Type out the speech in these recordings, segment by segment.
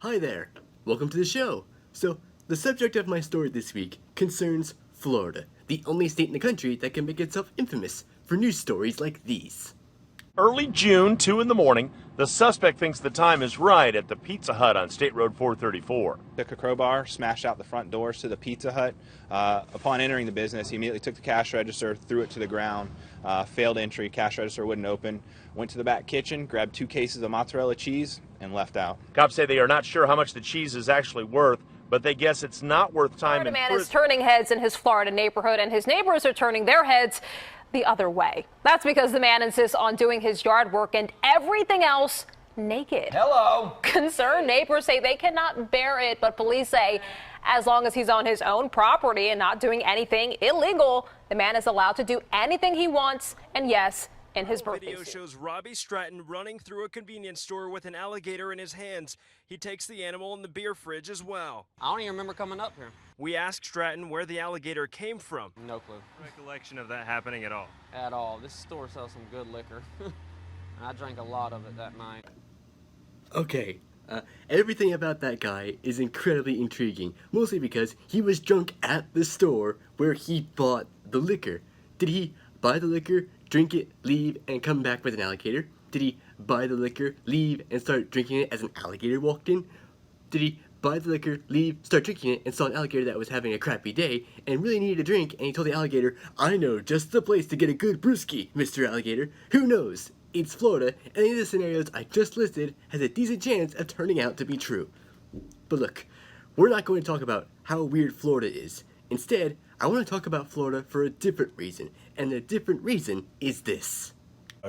Hi there, welcome to the show. So, the subject of my story this week concerns Florida, the only state in the country that can make itself infamous for news stories like these. Early June, 2 in the morning, the suspect thinks the time is right at the Pizza Hut on State Road 434. Took a crowbar, smashed out the front doors to the Pizza Hut. Upon entering the business, he immediately took the cash register, threw it to the ground, failed entry, cash register wouldn't open, went to the back kitchen, grabbed 2 cases of mozzarella cheese, and left out. Cops say they are not sure how much the cheese is actually worth, but they guess it's not worth time in prison. Florida man is turning heads in his Florida neighborhood, and his neighbors are turning their heads the other way. That's because the man insists on doing his yard work and everything else naked. Hello. Concerned neighbors say they cannot bear it, but police say as long as he's on his own property and not doing anything illegal, the man is allowed to do anything he wants, and yes, in his birthday Video suit. shows Robbie Stratton running through a convenience store with an alligator in his hands. He takes the animal in the beer fridge as well. I don't even remember coming up here. We asked Stratton where the alligator came from. No clue. Recollection of that happening at all? At all. This store sells some good liquor. I drank a lot of it that night. Okay, everything about that guy is incredibly intriguing, mostly because he was drunk at the store where he bought the liquor. Did he buy the liquor, drink it, leave, and come back with an alligator? Did he buy the liquor, leave, and start drinking it as an alligator walked in? Did he buy the liquor, leave, start drinking it, and saw an alligator that was having a crappy day and really needed a drink, and he told the alligator, "I know just the place to get a good brewski, Mr. Alligator." Who knows? It's Florida, and any of the scenarios I just listed has a decent chance of turning out to be true. But look, we're not going to talk about how weird Florida is. Instead, I want to talk about Florida for a different reason, and the different reason is this.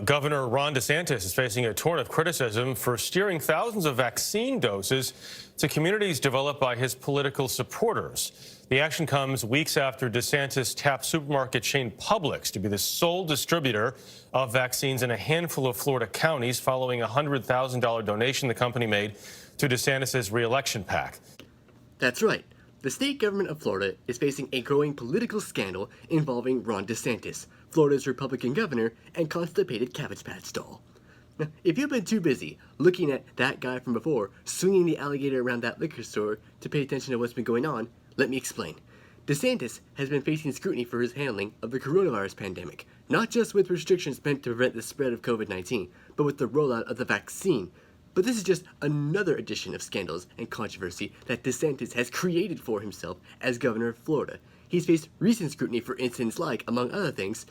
Governor Ron Desantis is facing a torrent of criticism for steering thousands of vaccine doses to communities developed by his political supporters. The action comes weeks after DeSantis tapped supermarket chain Publix to be the sole distributor of vaccines in a handful of Florida counties following a $100,000 donation the company made to DeSantis' re-election PAC. That's right. The state government of Florida is facing a growing political scandal involving Ron DeSantis, Florida's Republican governor and constipated Cabbage Patch doll. Now, if you've been too busy looking at that guy from before swinging the alligator around that liquor store to pay attention to what's been going on, let me explain. DeSantis has been facing scrutiny for his handling of the coronavirus pandemic, not just with restrictions meant to prevent the spread of COVID-19, but with the rollout of the vaccine. But this is just another addition of scandals and controversy that DeSantis has created for himself as governor of Florida. He's faced recent scrutiny for incidents like, among other things,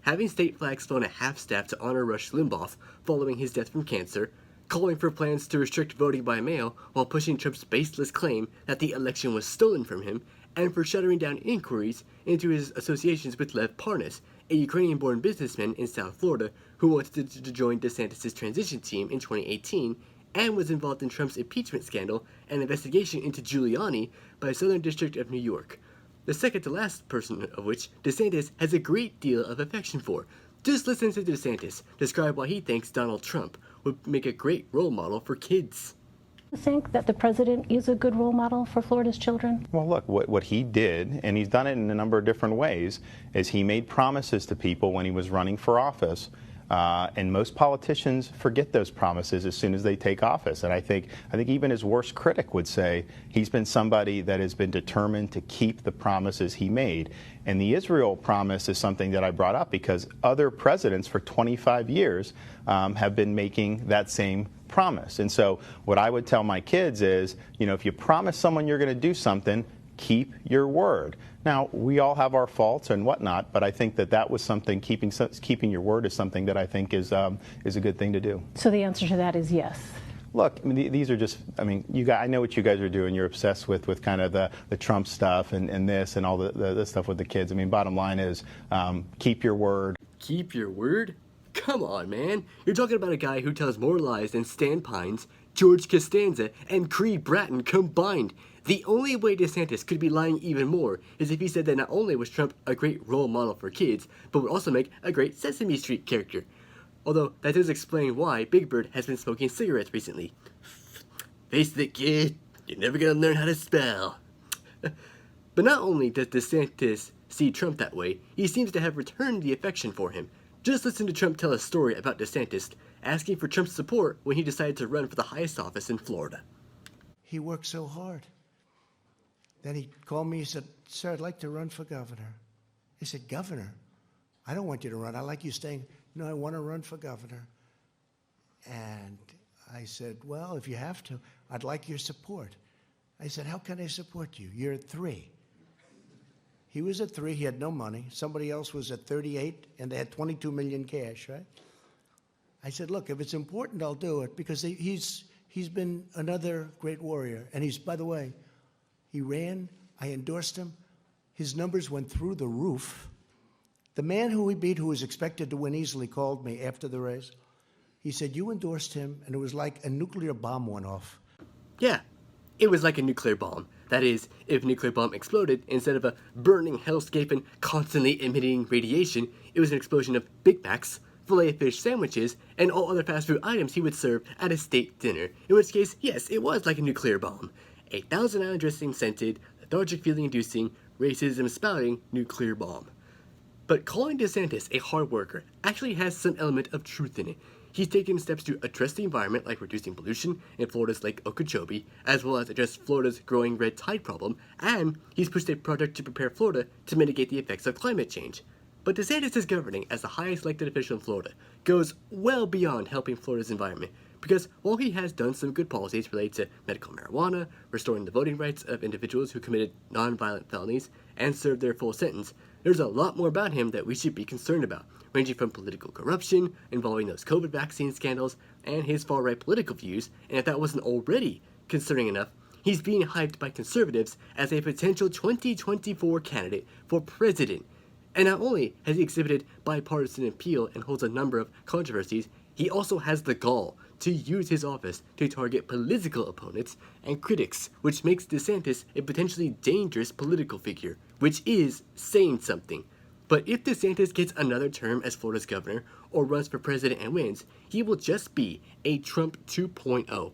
having state flags flown at half-staff to honor Rush Limbaugh following his death from cancer, calling for plans to restrict voting by mail while pushing Trump's baseless claim that the election was stolen from him, and for shuttering down inquiries into his associations with Lev Parnas, a Ukrainian-born businessman in South Florida who wanted to join DeSantis' transition team in 2018 and was involved in Trump's impeachment scandal and investigation into Giuliani by the Southern District of New York. The second to last person of which DeSantis has a great deal of affection for. Just listen to DeSantis describe why he thinks Donald Trump would make a great role model for kids. You think that the president is a good role model for Florida's children? Well, look, what he did, and he's done it in a number of different ways, is he made promises to people when he was running for office. And most politicians forget those promises as soon as they take office. And I think even his worst critic would say he's been somebody that has been determined to keep the promises he made. And the Israel promise is something that I brought up because other presidents for 25 years have been making that same promise. And so what I would tell my kids is, if you promise someone you're going to do something, keep your word. Now, we all have our faults and whatnot, but I think that was something, keeping your word is something that I think is a good thing to do. So the answer to that is yes. Look, I mean, these are just, you guys, I know what you guys are doing. You're obsessed with kind of the Trump stuff and this and all the stuff with the kids. I mean, bottom line is keep your word. Keep your word? Come on, man. You're talking about a guy who tells more lies than Stan Pines, George Costanza, and Creed Bratton combined. The only way DeSantis could be lying even more is if he said that not only was Trump a great role model for kids, but would also make a great Sesame Street character. Although that does explain why Big Bird has been smoking cigarettes recently. Face it, kid, you're never gonna learn how to spell. But not only does DeSantis see Trump that way, he seems to have returned the affection for him. Just listen to Trump tell a story about DeSantis asking for Trump's support when he decided to run for the highest office in Florida. he worked so hard. Then he called me, he said, sir, I'd like to run for governor. I said, governor? I don't want you to run. I like you staying. No, I want to run for governor. And I said, well, if you have to, I'd like your support. I said, how can I support you? You're at 3. He was at 3. He had no money. Somebody else was at 38, and they had 22 million cash, right? I said, look, if it's important, I'll do it, because he's been another great warrior. And he's, by the way, he ran. I endorsed him. His numbers went through the roof. The man who he beat, who was expected to win easily, called me after the race. He said, you endorsed him, and it was like a nuclear bomb went off. Yeah, it was like a nuclear bomb. That is, if a nuclear bomb exploded, instead of a burning hellscape and constantly emitting radiation, it was an explosion of Big Macs, filet-fish sandwiches, and all other fast food items he would serve at a state dinner. In which case, yes, it was like a nuclear bomb. A thousand-hour dressing-scented, lethargic feeling-inducing, racism-spouting nuclear bomb. But calling DeSantis a hard worker actually has some element of truth in it. He's taken steps to address the environment, like reducing pollution in Florida's Lake Okeechobee, as well as address Florida's growing red tide problem, and he's pushed a project to prepare Florida to mitigate the effects of climate change. But DeSantis' governing as the highest elected official in Florida goes well beyond helping Florida's environment, because while he has done some good policies related to medical marijuana, restoring the voting rights of individuals who committed nonviolent felonies and served their full sentence, there's a lot more about him that we should be concerned about, ranging from political corruption, involving those COVID vaccine scandals, and his far-right political views, and if that wasn't already concerning enough, he's being hyped by conservatives as a potential 2024 candidate for president. And not only has he exhibited bipartisan appeal and holds a number of controversies, he also has the gall to use his office to target political opponents and critics, which makes DeSantis a potentially dangerous political figure, which is saying something. But if DeSantis gets another term as Florida's governor or runs for president and wins, he will just be a Trump 2.0.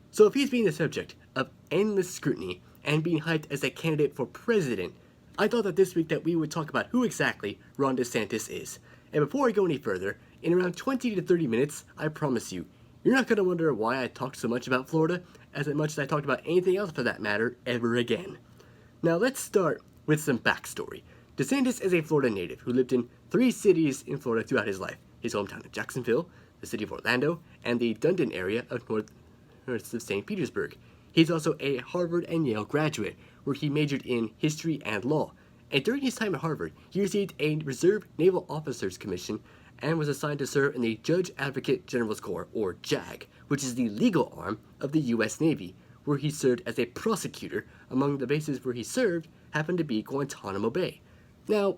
So if he's being the subject of endless scrutiny and being hyped as a candidate for president, I thought that this week that we would talk about who exactly Ron DeSantis is. And before I go any further, in around 20 to 30 minutes, I promise you, you're not going to wonder why I talked so much about Florida, as much as I talked about anything else for that matter, ever again. Now let's start with some backstory. DeSantis is a Florida native who lived in 3 cities in Florida throughout his life. His hometown of Jacksonville, the city of Orlando, and the Dundon area of north of St. Petersburg. He's also a Harvard and Yale graduate, where he majored in history and law. And during his time at Harvard, he received a Reserve Naval Officers Commission and was assigned to serve in the Judge Advocate General's Corps, or JAG, which is the legal arm of the U.S. Navy, where he served as a prosecutor. Among the bases where he served happened to be Guantanamo Bay. Now,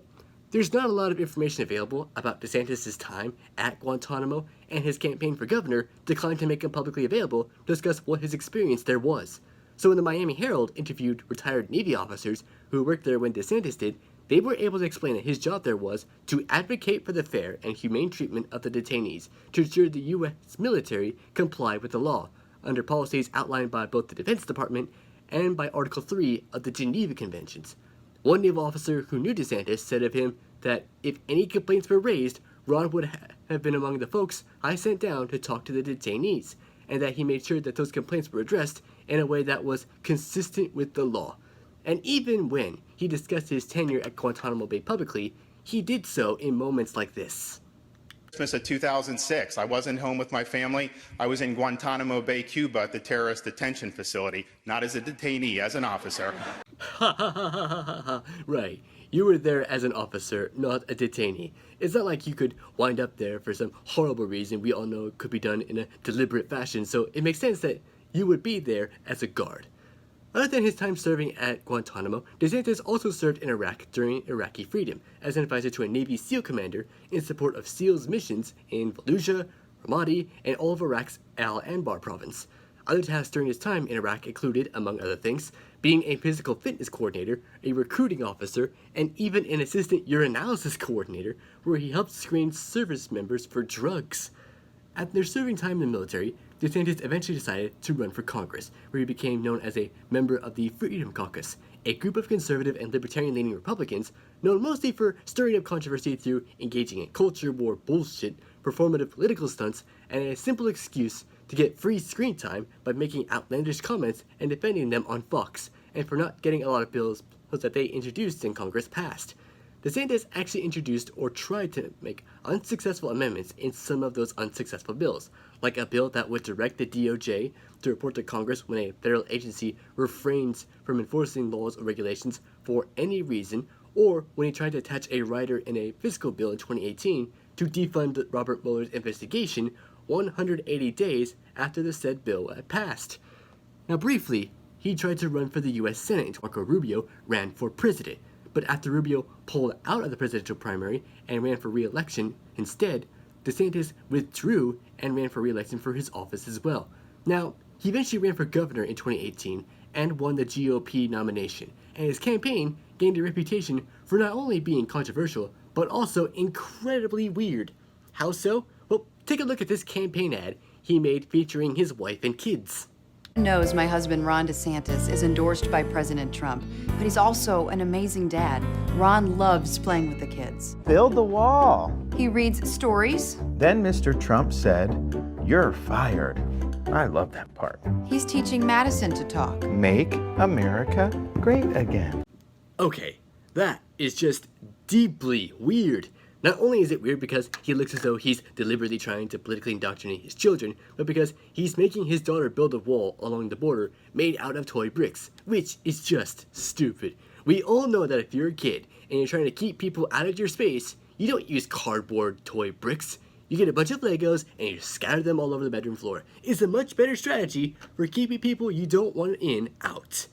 there's not a lot of information available about DeSantis' time at Guantanamo, and his campaign for governor declined to make it publicly available to discuss what his experience there was. So when the Miami Herald interviewed retired Navy officers who worked there when DeSantis did, they were able to explain that his job there was to advocate for the fair and humane treatment of the detainees, to ensure the U.S. military complied with the law, under policies outlined by both the Defense Department and by Article 3 of the Geneva Conventions. One naval officer who knew DeSantis said of him that if any complaints were raised, Ron would have been among the folks I sent down to talk to the detainees, and that he made sure that those complaints were addressed in a way that was consistent with the law. And even when he discussed his tenure at Guantanamo Bay publicly, he did so in moments like this. Christmas of 2006, I wasn't home with my family. I was in Guantanamo Bay, Cuba at the terrorist detention facility, not as a detainee, as an officer. Ha ha ha ha ha ha. Right. You were there as an officer, not a detainee. It's not like you could wind up there for some horrible reason we all know could be done in a deliberate fashion, so it makes sense that you would be there as a guard. Other than his time serving at Guantanamo, DeSantis also served in Iraq during Iraqi freedom as an advisor to a Navy SEAL commander in support of SEALs missions in Fallujah, Ramadi, and all of Iraq's Al-Anbar province. Other tasks during his time in Iraq included, among other things, being a physical fitness coordinator, a recruiting officer, and even an assistant urinalysis coordinator, where he helped screen service members for drugs. After serving time in the military, DeSantis eventually decided to run for Congress, where he became known as a member of the Freedom Caucus, a group of conservative and libertarian-leaning Republicans known mostly for stirring up controversy through engaging in culture war bullshit, performative political stunts, and a simple excuse to get free screen time by making outlandish comments and defending them on Fox, and for not getting a lot of bills that they introduced in Congress passed. DeSantis actually introduced or tried to make unsuccessful amendments in some of those unsuccessful bills, like a bill that would direct the DOJ to report to Congress when a federal agency refrains from enforcing laws or regulations for any reason, or when he tried to attach a rider in a fiscal bill in 2018 to defund Robert Mueller's investigation 180 days after the said bill had passed. Now briefly, he tried to run for the U.S. Senate until Marco Rubio ran for president. But after Rubio pulled out of the presidential primary and ran for re-election instead, DeSantis withdrew and ran for re-election for his office as well. Now, he eventually ran for governor in 2018 and won the GOP nomination, and his campaign gained a reputation for not only being controversial, but also incredibly weird. How so? Well, take a look at this campaign ad he made featuring his wife and kids. Knows my husband Ron DeSantis is endorsed by President Trump, but he's also an amazing dad. Ron loves playing with the kids. Build the wall. He reads stories. Then Mr. Trump said, "You're fired." I love that part. He's teaching Madison to talk. Make America great again. Okay, that is just deeply weird. Not only is it weird because he looks as though he's deliberately trying to politically indoctrinate his children, but because he's making his daughter build a wall along the border made out of toy bricks, which is just stupid. We all know that if you're a kid and you're trying to keep people out of your space, you don't use cardboard toy bricks. You get a bunch of Legos and you scatter them all over the bedroom floor. It's a much better strategy for keeping people you don't want in out.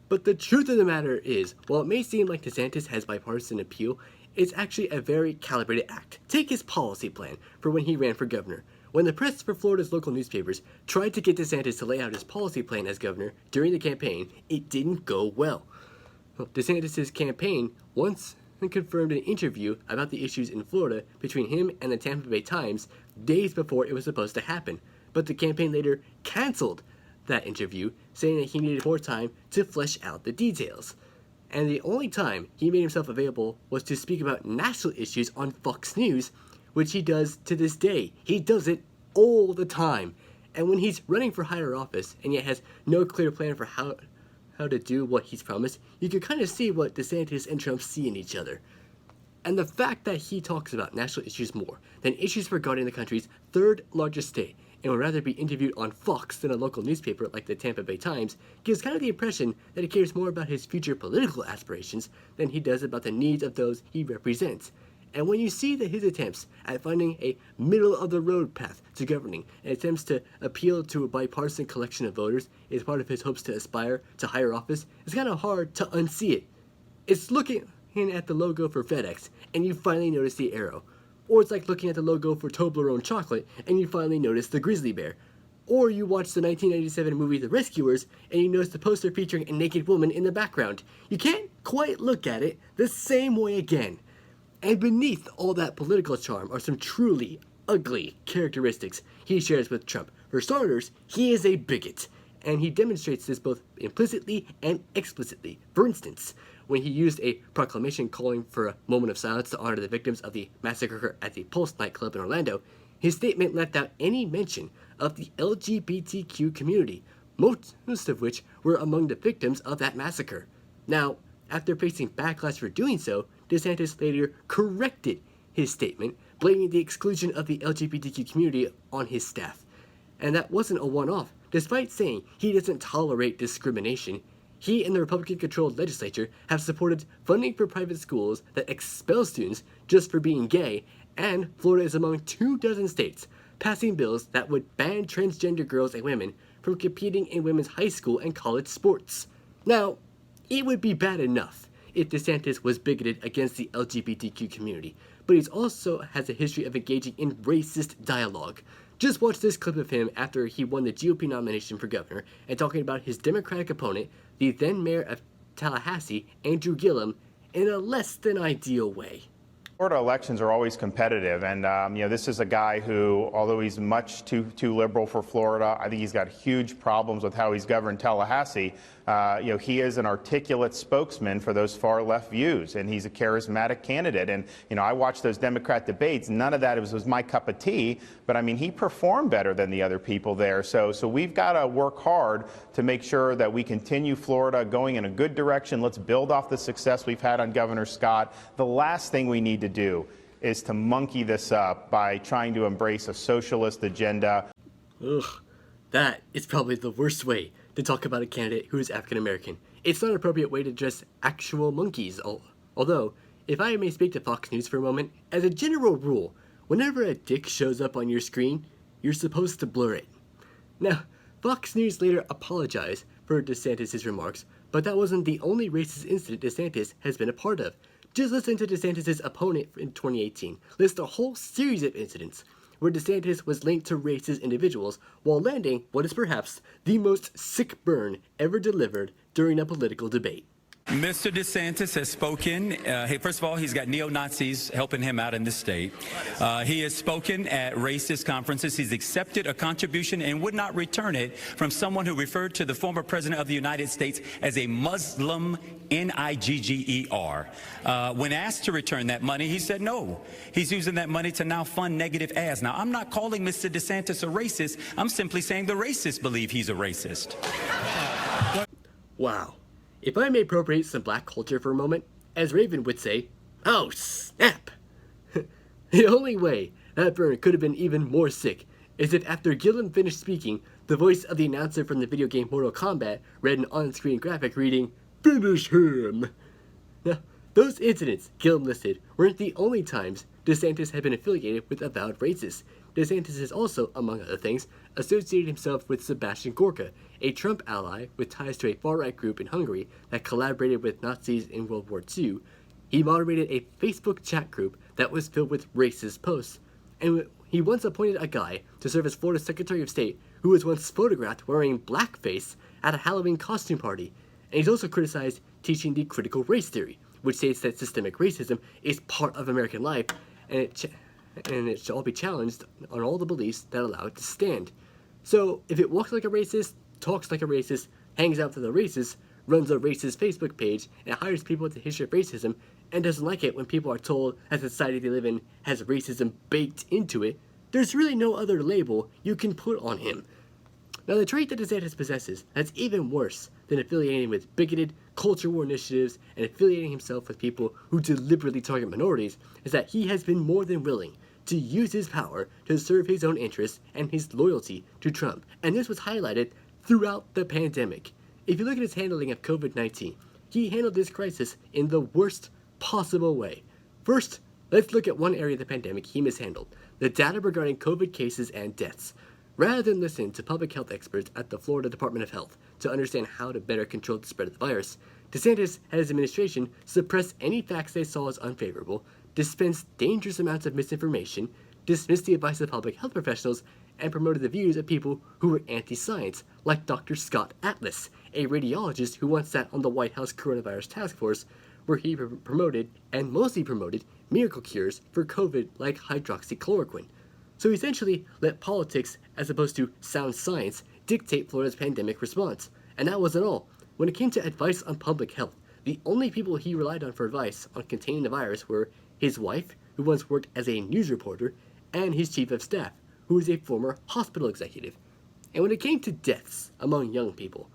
But the truth of the matter is, while it may seem like DeSantis has bipartisan appeal, it's actually a very calibrated act. Take his policy plan for when he ran for governor. When the press for Florida's local newspapers tried to get DeSantis to lay out his policy plan as governor during the campaign, it didn't go well. DeSantis' campaign once confirmed an interview about the issues in Florida between him and the Tampa Bay Times days before it was supposed to happen, but the campaign later canceled that interview, saying that he needed more time to flesh out the details. And the only time he made himself available was to speak about national issues on Fox News, which he does to this day. He does it all the time. And when he's running for higher office and yet has no clear plan for how to do what he's promised, you can kind of see what DeSantis and Trump see in each other. And the fact that he talks about national issues more than issues regarding the country's third largest state and would rather be interviewed on Fox than a local newspaper like the Tampa Bay Times gives kind of the impression that he cares more about his future political aspirations than he does about the needs of those he represents. And when you see that his attempts at finding a middle-of-the-road path to governing and attempts to appeal to a bipartisan collection of voters is part of his hopes to aspire to higher office, it's kind of hard to unsee it. It's looking at the logo for FedEx and you finally notice the arrow. Or it's like looking at the logo for Toblerone chocolate and you finally notice the grizzly bear. Or you watch the 1997 movie The Rescuers and you notice the poster featuring a naked woman in the background. You can't quite look at it the same way again. And beneath all that political charm are some truly ugly characteristics he shares with Trump. For starters, he is a bigot, and he demonstrates this both implicitly and explicitly. For instance, when he used a proclamation calling for a moment of silence to honor the victims of the massacre at the Pulse nightclub in Orlando, his statement left out any mention of the LGBTQ community, most of which were among the victims of that massacre. Now, after facing backlash for doing so, DeSantis later corrected his statement, blaming the exclusion of the LGBTQ community on his staff. And that wasn't a one-off. Despite saying he doesn't tolerate discrimination, he and the Republican-controlled legislature have supported funding for private schools that expel students just for being gay, and Florida is among 24 states passing bills that would ban transgender girls and women from competing in women's high school and college sports. Now, it would be bad enough if DeSantis was bigoted against the LGBTQ community, but he also has a history of engaging in racist dialogue. Just watch this clip of him after he won the GOP nomination for governor and talking about his Democratic opponent, the then mayor of Tallahassee, Andrew Gillum, in a less than ideal way. Florida elections are always competitive, and this is a guy who, although he's much too liberal for Florida, I think he's got huge problems with how he's governed Tallahassee. He is an articulate spokesman for those far left views, and he's a charismatic candidate. And I watched those Democrat debates. None of that was my cup of tea, but I mean, he performed better than the other people there. So we've got to work hard to make sure that we continue Florida going in a good direction. Let's build off the success we've had on Governor Scott. The last thing we need to do is to monkey this up by trying to embrace a socialist agenda. Ugh, that is probably the worst way to talk about a candidate who is African American. It's not an appropriate way to address actual monkeys. Although, if I may speak to Fox News for a moment, as a general rule, whenever a dick shows up on your screen, you're supposed to blur it. Now, Fox News later apologized for DeSantis' remarks, but that wasn't the only racist incident DeSantis has been a part of. Just listen to DeSantis' opponent in 2018 list a whole series of incidents where DeSantis was linked to racist individuals while landing what is perhaps the most sick burn ever delivered during a political debate. Mr. DeSantis has spoken. First of all, he's got neo-Nazis helping him out in this state. He has spoken at racist conferences. He's accepted a contribution and would not return it from someone who referred to the former president of the United States as a Muslim, Nigger. When asked to return that money, he said no. He's using that money to now fund negative ads. Now, I'm not calling Mr. DeSantis a racist. I'm simply saying the racists believe he's a racist. Wow. If I may appropriate some black culture for a moment, as Raven would say, oh snap! The only way that burn could have been even more sick is if after Gillum finished speaking, the voice of the announcer from the video game Mortal Kombat read an on-screen graphic reading, "Finish him!" Now, those incidents Gillum listed weren't the only times DeSantis had been affiliated with avowed racists. DeSantis has also, among other things, associated himself with Sebastian Gorka, a Trump ally with ties to a far-right group in Hungary that collaborated with Nazis in World War II. He moderated a Facebook chat group that was filled with racist posts, and he once appointed a guy to serve as Florida's Secretary of State who was once photographed wearing blackface at a Halloween costume party. And he's also criticized teaching the critical race theory, which states that systemic racism is part of American life, and it should all be challenged on all the beliefs that allow it to stand. So, if it walks like a racist, talks like a racist, hangs out with a racist, runs a racist Facebook page, and hires people with a history of racism, and doesn't like it when people are told that the society they live in has racism baked into it, there's really no other label you can put on him. Now, the trait that DeSantis possesses that's even worse than affiliating with bigoted culture war initiatives and affiliating himself with people who deliberately target minorities is that he has been more than willing to use his power to serve his own interests and his loyalty to Trump. And this was highlighted throughout the pandemic. If you look at his handling of COVID-19, he handled this crisis in the worst possible way. First, let's look at one area of the pandemic he mishandled: the data regarding COVID cases and deaths. Rather than listen to public health experts at the Florida Department of Health to understand how to better control the spread of the virus, DeSantis and his administration suppressed any facts they saw as unfavorable, dispensed dangerous amounts of misinformation, dismissed the advice of public health professionals, and promoted the views of people who were anti-science, like Dr. Scott Atlas, a radiologist who once sat on the White House Coronavirus Task Force, where he promoted, and mostly promoted, miracle cures for COVID like hydroxychloroquine. So he essentially let politics, as opposed to sound science, dictate Florida's pandemic response. And that wasn't all. When it came to advice on public health, the only people he relied on for advice on containing the virus were his wife, who once worked as a news reporter, and his chief of staff, who was a former hospital executive. And when it came to deaths among young people,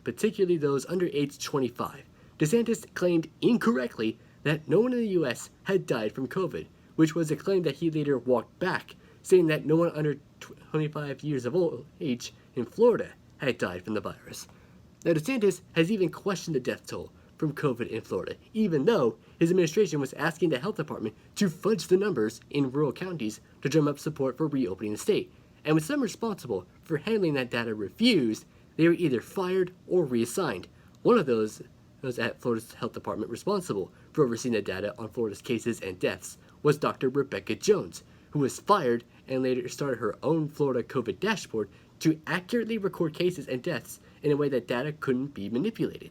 particularly those under age 25, DeSantis claimed incorrectly that no one in the U.S. had died from COVID, which was a claim that he later walked back, saying that no one under 25 years of age in Florida had died from the virus. Now, DeSantis has even questioned the death toll from COVID in Florida, even though his administration was asking the health department to fudge the numbers in rural counties to drum up support for reopening the state. And with some responsible for handling that data refused, they were either fired or reassigned. One of those was at Florida's health department responsible for overseeing the data on Florida's cases and deaths was Dr. Rebecca Jones, who was fired and later started her own Florida COVID dashboard to accurately record cases and deaths in a way that data couldn't be manipulated.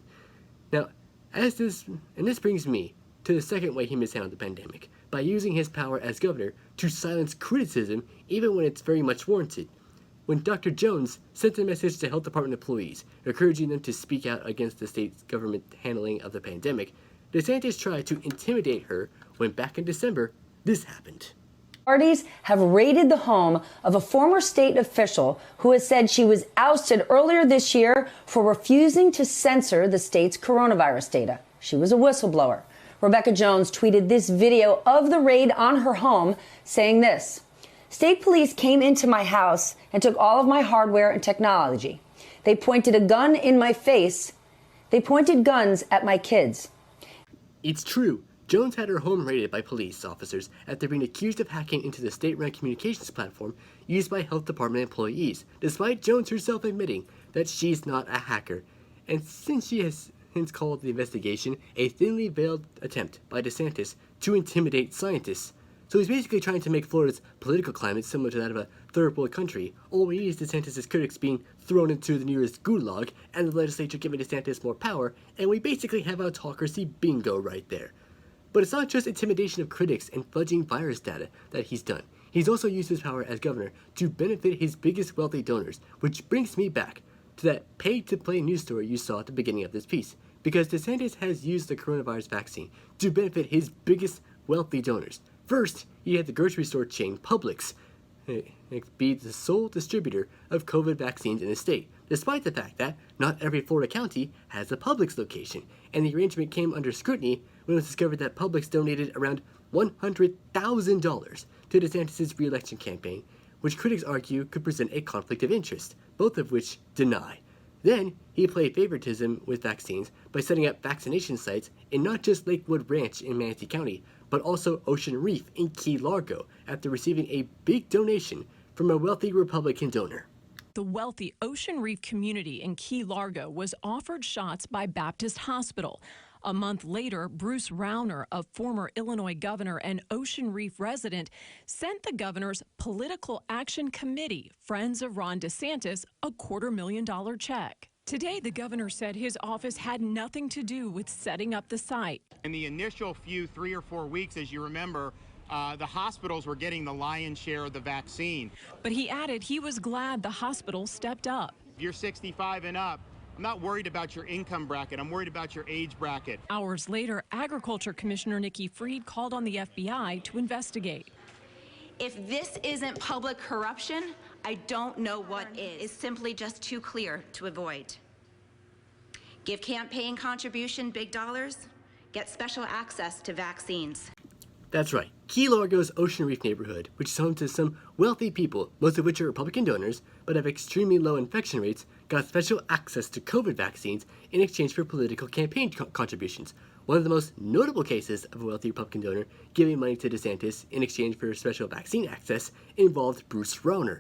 Now, this brings me to the second way he mishandled the pandemic, by using his power as governor to silence criticism even when it's very much warranted. When Dr. Jones sent a message to health department employees, encouraging them to speak out against the state's government handling of the pandemic, DeSantis tried to intimidate her when back in December, this happened. Parties have raided the home of a former state official who has said she was ousted earlier this year for refusing to censor the state's coronavirus data. She was a whistleblower. Rebecca Jones tweeted this video of the raid on her home, saying this: "State police came into my house and took all of my hardware and technology. They pointed a gun in my face. They pointed guns at my kids." It's true. Jones had her home raided by police officers after being accused of hacking into the state-run communications platform used by health department employees, despite Jones herself admitting that she's not a hacker. And since she has since called the investigation a thinly veiled attempt by DeSantis to intimidate scientists. So he's basically trying to make Florida's political climate similar to that of a third world country. All we need is DeSantis' critics being thrown into the nearest gulag and the legislature giving DeSantis more power, and we basically have autocracy bingo right there. But it's not just intimidation of critics and fudging virus data that he's done. He's also used his power as governor to benefit his biggest wealthy donors, which brings me back to that pay-to-play news story you saw at the beginning of this piece. Because DeSantis has used the coronavirus vaccine to benefit his biggest wealthy donors. First, he had the grocery store chain Publix be the sole distributor of COVID vaccines in the state, despite the fact that not every Florida county has a Publix location, and the arrangement came under scrutiny when it was discovered that Publix donated around $100,000 to DeSantis' re-election campaign, which critics argue could present a conflict of interest, both of which deny. Then, he played favoritism with vaccines by setting up vaccination sites in not just Lakewood Ranch in Manatee County, but also Ocean Reef in Key Largo after receiving a big donation from a wealthy Republican donor. The wealthy Ocean Reef community in Key Largo was offered shots by Baptist Hospital. A month later, Bruce Rauner, a former Illinois governor and Ocean Reef resident, sent the governor's Political Action Committee, Friends of Ron DeSantis, a $250,000 check. Today, the governor said his office had nothing to do with setting up the site. In the initial 3 or 4 weeks, as you remember, the hospitals were getting the lion's share of the vaccine. But he added he was glad the hospital stepped up. If you're 65 and up, I'm not worried about your income bracket. I'm worried about your age bracket. Hours later, Agriculture Commissioner Nikki Fried called on the FBI to investigate. If this isn't public corruption, I don't know what is. It's simply just too clear to avoid. Give campaign contribution big dollars, get special access to vaccines. That's right. Key Largo's Ocean Reef neighborhood, which is home to some wealthy people, most of which are Republican donors, but have extremely low infection rates, got special access to COVID vaccines in exchange for political campaign contributions. One of the most notable cases of a wealthy Republican donor giving money to DeSantis in exchange for special vaccine access involved Bruce Rauner,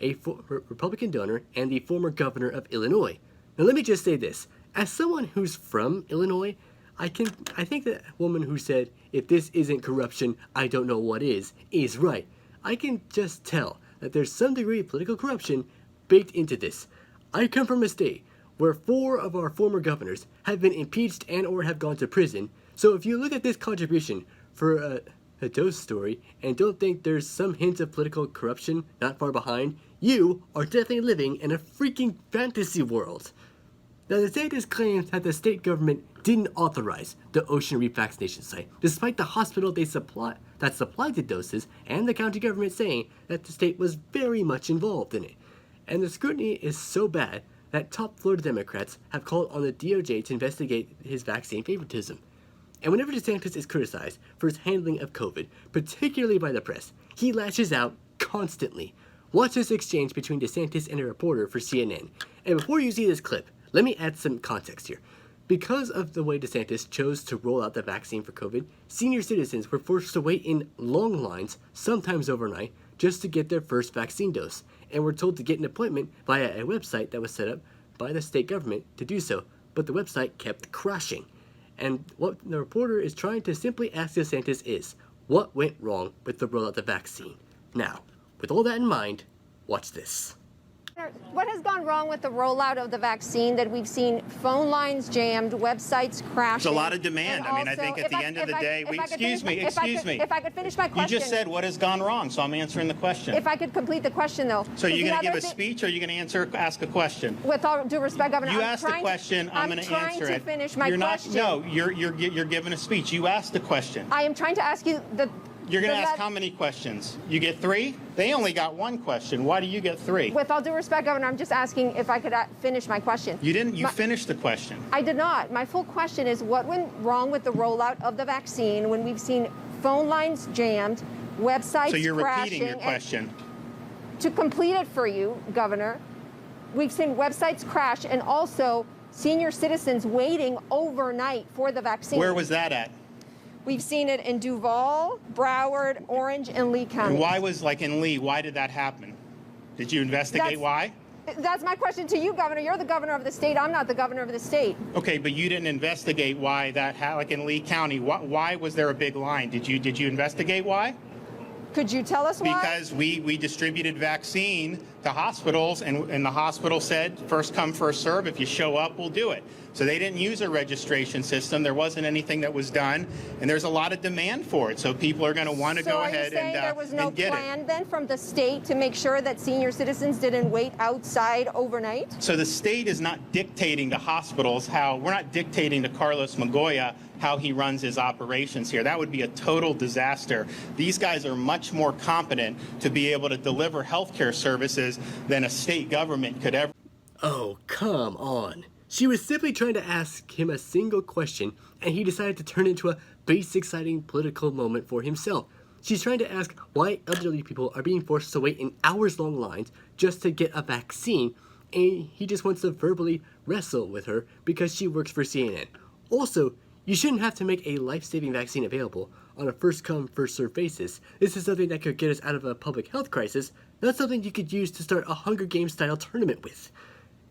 a Republican donor and the former governor of Illinois. Now let me just say this. As someone who's from Illinois, I think that woman who said, "If this isn't corruption, I don't know what is right. I can just tell that there's some degree of political corruption baked into this. I come from a state where 4 of our former governors have been impeached and or have gone to prison. So if you look at this contribution for a dose story and don't think there's some hint of political corruption not far behind, you are definitely living in a freaking fantasy world." Now, DeSantis claims that the state government didn't authorize the Ocean Reef vaccination site, despite the hospital that supplied the doses and the county government saying that the state was very much involved in it. And the scrutiny is so bad that top Florida Democrats have called on the DOJ to investigate his vaccine favoritism. And whenever DeSantis is criticized for his handling of COVID, particularly by the press, he lashes out constantly. Watch this exchange between DeSantis and a reporter for CNN. And before you see this clip, let me add some context here. Because of the way DeSantis chose to roll out the vaccine for COVID, senior citizens were forced to wait in long lines, sometimes overnight, just to get their first vaccine dose, and were told to get an appointment via a website that was set up by the state government to do so, but the website kept crashing. And what the reporter is trying to simply ask DeSantis is, what went wrong with the rollout of the vaccine? Now, with all that in mind, watch this. What has gone wrong with the rollout of the vaccine that we've seen phone lines jammed, websites crashing? There's a lot of demand. I mean, I think at the end of the day, excuse me. If I could finish my question. You just said what has gone wrong, so I'm answering the question. If I could complete the question, though. So you're going to give a speech, or are you going to ask a question? With all due respect, Governor, you asked the question. I'm going to answer it. I'm trying to finish my question. No, you're giving a speech. You asked the question. I am trying to ask you the. You're going to ask how many questions? You get 3? They only got 1 question. Why do you get 3? With all due respect, Governor, I'm just asking if I could finish my question. You didn't. You finished the question. I did not. My full question is what went wrong with the rollout of the vaccine when we've seen phone lines jammed, websites crashing? So you're repeating your question. To complete it for you, Governor, we've seen websites crash and also senior citizens waiting overnight for the vaccine. Where was that at? We've seen it in Duval, Broward, Orange, and Lee counties. And why was, like in Lee, why did that happen? Did you investigate why? That's my question to you, Governor. You're the governor of the state. I'm not the governor of the state. Okay, but you didn't investigate why that happened, like in Lee County. Why was there a big line? Did you investigate why? Could you tell us why? Because we distributed vaccine to hospitals, and the hospital said, first come, first serve. If you show up, we'll do it. So they didn't use a registration system. There wasn't anything that was done, and there's a lot of demand for it. So people are going to want to go ahead and get it. So are you saying there was no plan then from the state to make sure that senior citizens didn't wait outside overnight? So the state is not dictating to hospitals we're not dictating to Carlos Magoya how he runs his operations here. That would be a total disaster. These guys are much more competent to be able to deliver healthcare services than a state government could ever. Oh, come on. She was simply trying to ask him a single question, and he decided to turn it into a basic exciting political moment for himself. She's trying to ask why elderly people are being forced to wait in hours-long lines just to get a vaccine, and he just wants to verbally wrestle with her because she works for CNN. Also, you shouldn't have to make a life-saving vaccine available on a first-come, first-served basis. This is something that could get us out of a public health crisis, not something you could use to start a Hunger Games-style tournament with.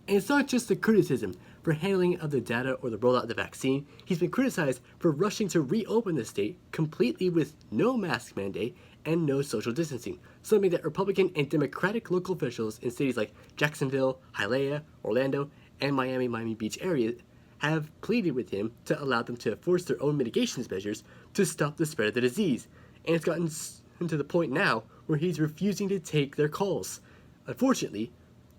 And it's not just the criticism for handling of the data or the rollout of the vaccine. He's been criticized for rushing to reopen the state completely with no mask mandate and no social distancing, something that Republican and Democratic local officials in cities like Jacksonville, Hialeah, Orlando, and Miami Beach area have pleaded with him to allow them to enforce their own mitigation measures to stop the spread of the disease. And it's gotten to the point now where he's refusing to take their calls. Unfortunately,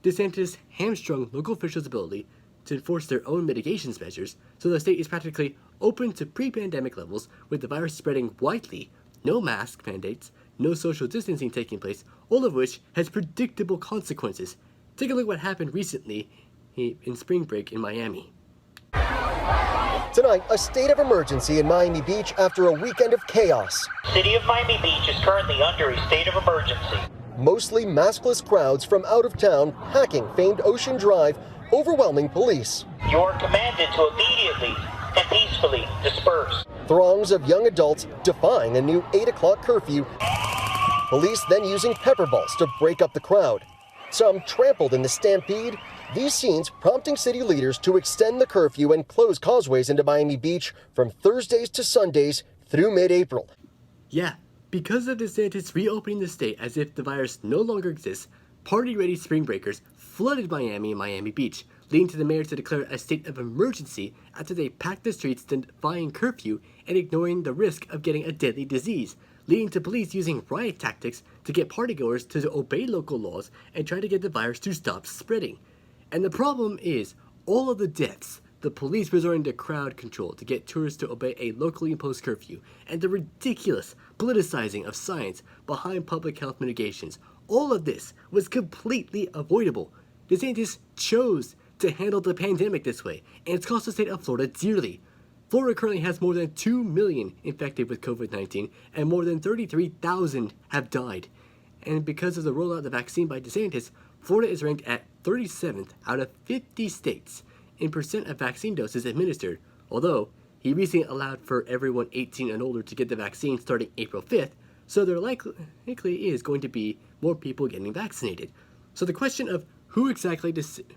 DeSantis hamstrung local officials' ability to enforce their own mitigation measures, so the state is practically open to pre-pandemic levels with the virus spreading widely, no mask mandates, no social distancing taking place, all of which has predictable consequences. Take a look at what happened recently in spring break in Miami. Tonight, a state of emergency in Miami Beach after a weekend of chaos. City of Miami Beach is currently under a state of emergency. Mostly maskless crowds from out of town hacking famed Ocean Drive, overwhelming police. You are commanded to immediately and peacefully disperse. Throngs of young adults defying a new 8 o'clock curfew. Police then using pepper balls to break up the crowd. Some trampled in the stampede. These scenes prompting city leaders to extend the curfew and close causeways into Miami Beach from Thursdays to Sundays through mid-April. Yeah, because of DeSantis reopening the state as if the virus no longer exists, party-ready spring breakers flooded Miami and Miami Beach, leading to the mayor to declare a state of emergency after they packed the streets defying curfew and ignoring the risk of getting a deadly disease, leading to police using riot tactics to get partygoers to obey local laws and try to get the virus to stop spreading. And the problem is, all of the deaths, the police resorting to crowd control to get tourists to obey a locally imposed curfew, and the ridiculous politicizing of science behind public health mitigations, all of this was completely avoidable. DeSantis chose to handle the pandemic this way, and it's cost the state of Florida dearly. Florida currently has more than 2 million infected with COVID-19, and more than 33,000 have died. And because of the rollout of the vaccine by DeSantis, Florida is ranked at 37th out of 50 states in percent of vaccine doses administered, although he recently allowed for everyone 18 and older to get the vaccine starting April 5th, so there likely is going to be more people getting vaccinated. So the question of who exactly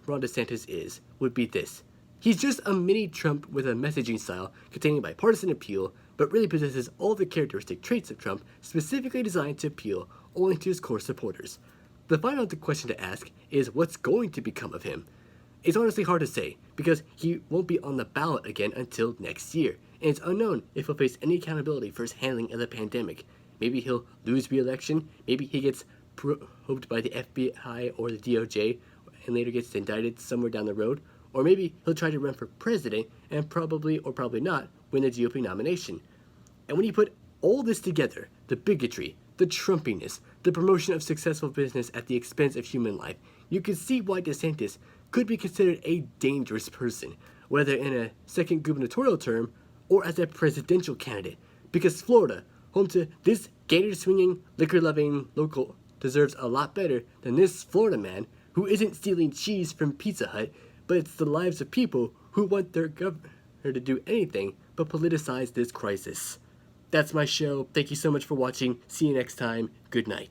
Ron DeSantis is would be this. He's just a mini Trump with a messaging style containing bipartisan appeal, but really possesses all the characteristic traits of Trump specifically designed to appeal only to his core supporters. The final question to ask is what's going to become of him? It's honestly hard to say, because he won't be on the ballot again until next year, and it's unknown if he'll face any accountability for his handling of the pandemic. Maybe he'll lose re-election, maybe he gets probed by the FBI or the DOJ, and later gets indicted somewhere down the road, or maybe he'll try to run for president and probably, or probably not, win the GOP nomination. And when you put all this together, the bigotry, the Trumpiness, the promotion of successful business at the expense of human life, you can see why DeSantis could be considered a dangerous person, whether in a second gubernatorial term or as a presidential candidate, because Florida, home to this gator-swinging, liquor-loving local, deserves a lot better than this Florida man who isn't stealing cheese from Pizza Hut, but it's the lives of people who want their governor to do anything but politicize this crisis. That's my show. Thank you so much for watching. See you next time. Good night.